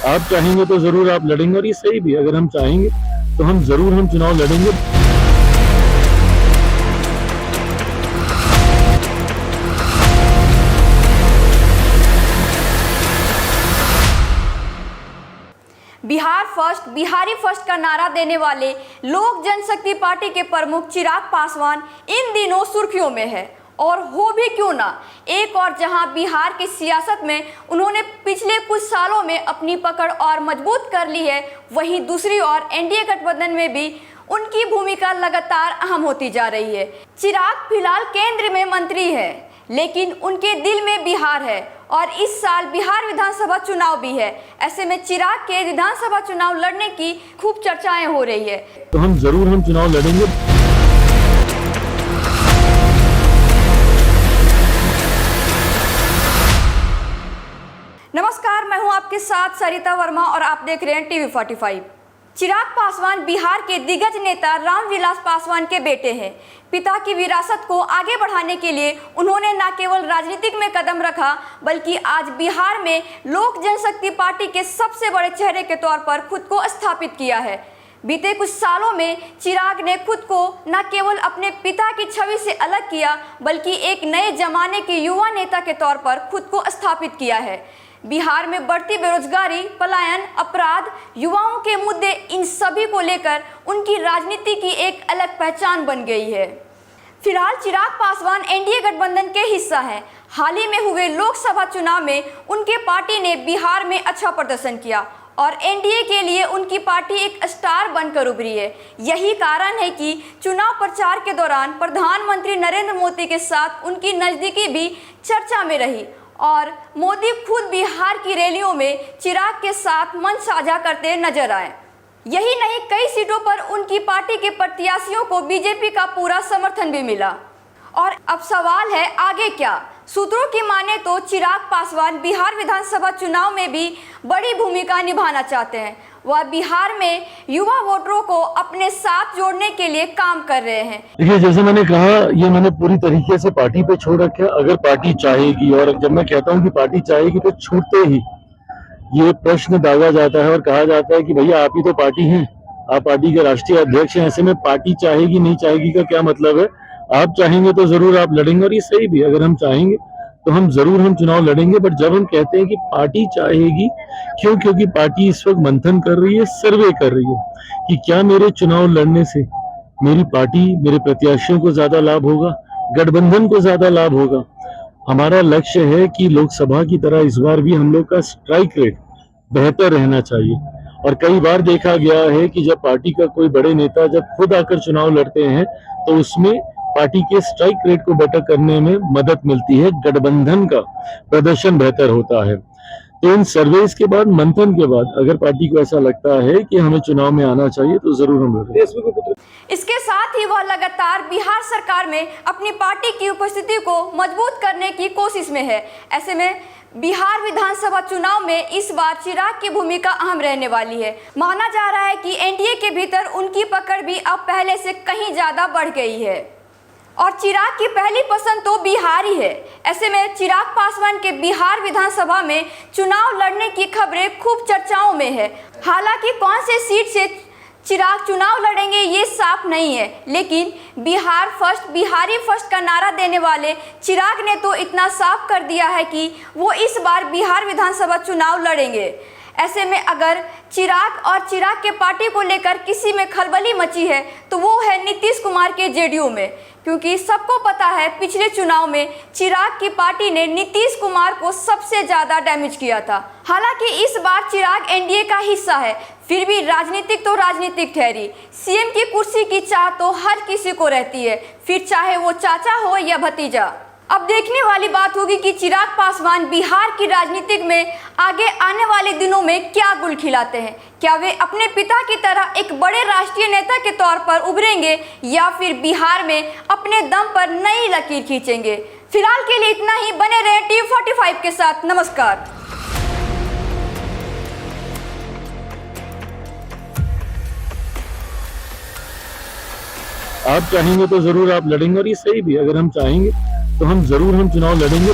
आप चाहेंगे तो जरूर आप लड़ेंगे, और ये सही भी, अगर हम चाहेंगे तो हम जरूर चुनाव लड़ेंगे। बिहार फर्स्ट, बिहारी फर्स्ट का नारा देने वाले लोक जनशक्ति पार्टी के प्रमुख चिराग पासवान इन दिनों सुर्खियों में है, और हो भी क्यों ना। एक और जहां बिहार की सियासत में उन्होंने पिछले कुछ सालों में अपनी पकड़ और मजबूत कर ली है, वहीं दूसरी ओर एनडीए गठबंधन में भी उनकी भूमिका लगातार अहम होती जा रही है। चिराग फिलहाल केंद्र में मंत्री है, लेकिन उनके दिल में बिहार है, और इस साल बिहार विधानसभा चुनाव भी है। ऐसे में चिराग के विधानसभा चुनाव लड़ने की खूब चर्चाएं हो रही है। तो हम जरूर चुनाव लड़ेंगे। नमस्कार, मैं हूं आपके साथ सरिता वर्मा और आप देख रहे हैं टीवी 45। चिराग पासवान बिहार के दिग्गज नेता रामविलास पासवान के बेटे हैं। पिता की विरासत को आगे बढ़ाने के लिए उन्होंने न केवल राजनीतिक में कदम रखा, बल्कि आज बिहार में लोक जनशक्ति पार्टी के सबसे बड़े चेहरे के तौर पर खुद को स्थापित किया है। बीते कुछ सालों में चिराग ने खुद को न केवल अपने पिता की छवि से अलग किया, बल्कि एक नए जमाने के युवा नेता के तौर पर खुद को स्थापित किया है। बिहार में बढ़ती बेरोजगारी, पलायन, अपराध, युवाओं के मुद्दे, इन सभी को लेकर उनकी राजनीति की एक अलग पहचान बन गई है। फिलहाल चिराग पासवान एनडीए गठबंधन के हिस्सा हैं। हाल ही में हुए लोकसभा चुनाव में उनके पार्टी ने बिहार में अच्छा प्रदर्शन किया और एनडीए के लिए उनकी पार्टी एक स्टार बनकर उभरी है। यही कारण है कि चुनाव प्रचार के दौरान प्रधानमंत्री नरेंद्र मोदी के साथ उनकी नज़दीकी भी चर्चा में रही, और मोदी खुद बिहार की रैलियों में चिराग के साथ मंच साझा करते नजर आए। यही नहीं, कई सीटों पर उनकी पार्टी के प्रत्याशियों को बीजेपी का पूरा समर्थन भी मिला। और अब सवाल है, आगे क्या? सूत्रों की माने तो चिराग पासवान बिहार विधानसभा चुनाव में भी बड़ी भूमिका निभाना चाहते हैं। वह बिहार में युवा वोटरों को अपने साथ जोड़ने के लिए काम कर रहे हैं। देखिए, जैसे मैंने कहा, ये मैंने पूरी तरीके से पार्टी पे छोड़ रखा है। अगर पार्टी चाहेगी, और जब मैं कहता हूँ कि पार्टी चाहेगी, तो छूटते ही ये प्रश्न दागा जाता है और कहा जाता है कि भैया आप ही तो पार्टी हैं, आप पार्टी के राष्ट्रीय अध्यक्ष हैं। ऐसे में पार्टी चाहेगी नहीं चाहेगी का क्या मतलब है? आप चाहेंगे तो जरूर आप लड़ेंगे, और ये सही भी, अगर हम चाहेंगे तो हम जरूर चुनाव लड़ेंगे। बट जब हम कहते हैं कि पार्टी चाहेगी, क्यों? क्योंकि पार्टी इस वक्त मंथन कर रही है, सर्वे कर रही है कि क्या मेरे चुनाव लड़ने से मेरी पार्टी, मेरे प्रत्याशियों को ज्यादा लाभ होगा, गठबंधन को ज्यादा लाभ होगा। हमारा लक्ष्य है कि लोकसभा की तरह इस बार भी हम लोग का स्ट्राइक रेट बेहतर रहना चाहिए। और कई बार देखा गया है कि जब पार्टी का कोई बड़े नेता जब खुद आकर चुनाव लड़ते हैं, तो उसमें पार्टी के स्ट्राइक रेट को बेटर करने में मदद मिलती है, गठबंधन का प्रदर्शन बेहतर होता है। तो इन सर्वेस के बाद, मंथन के बाद, अगर पार्टी को ऐसा लगता है कि हमें चुनाव में आना चाहिए, तो जरूर हम लड़ेंगे। इसके साथ ही वह लगातार बिहार सरकार में अपनी पार्टी की उपस्थिति को मजबूत करने की कोशिश में है। ऐसे में बिहार विधानसभा चुनाव में इस बार चिराग की भूमिका अहम रहने वाली है। माना जा रहा है कि एनडीए के भीतर उनकी पकड़ भी अब पहले से कहीं ज्यादा बढ़ गई है, और चिराग की पहली पसंद तो बिहार ही है। ऐसे में चिराग पासवान के बिहार विधानसभा में चुनाव लड़ने की खबरें खूब चर्चाओं में है। हालांकि कौन से सीट से चिराग चुनाव लड़ेंगे ये साफ नहीं है, लेकिन बिहार फर्स्ट, बिहारी फर्स्ट का नारा देने वाले चिराग ने तो इतना साफ कर दिया है कि वो इस बार बिहार विधानसभा चुनाव लड़ेंगे। ऐसे में अगर चिराग और चिराग के पार्टी को लेकर किसी में खलबली मची है, तो वो है नीतीश कुमार के जेडीयू में, क्योंकि सबको पता है पिछले चुनाव में चिराग की पार्टी ने नीतीश कुमार को सबसे ज्यादा डैमेज किया था। हालांकि इस बार चिराग एनडीए का हिस्सा है, फिर भी राजनीतिक तो राजनीतिक ठहरी। सीएम की कुर्सी की चाह तो हर किसी को रहती है, फिर चाहे वो चाचा हो या भतीजा। अब देखने वाली बात होगी कि चिराग पासवान बिहार की राजनीतिक में आगे आने वाले दिनों में क्या गुल खिलाते हैं। क्या वे अपने पिता की तरह एक बड़े राष्ट्रीय नेता के तौर पर उभरेंगे, या फिर बिहार में अपने दम पर नई लकीर खींचेंगे? फिलहाल के लिए इतना ही। बने रहे टीवी 45 के साथ। नमस्कार। आप चाहेंगे तो जरूर आप लड़ेंगे, और ये सही भी, अगर हम चाहेंगे तो हम जरूर चुनाव लड़ेंगे।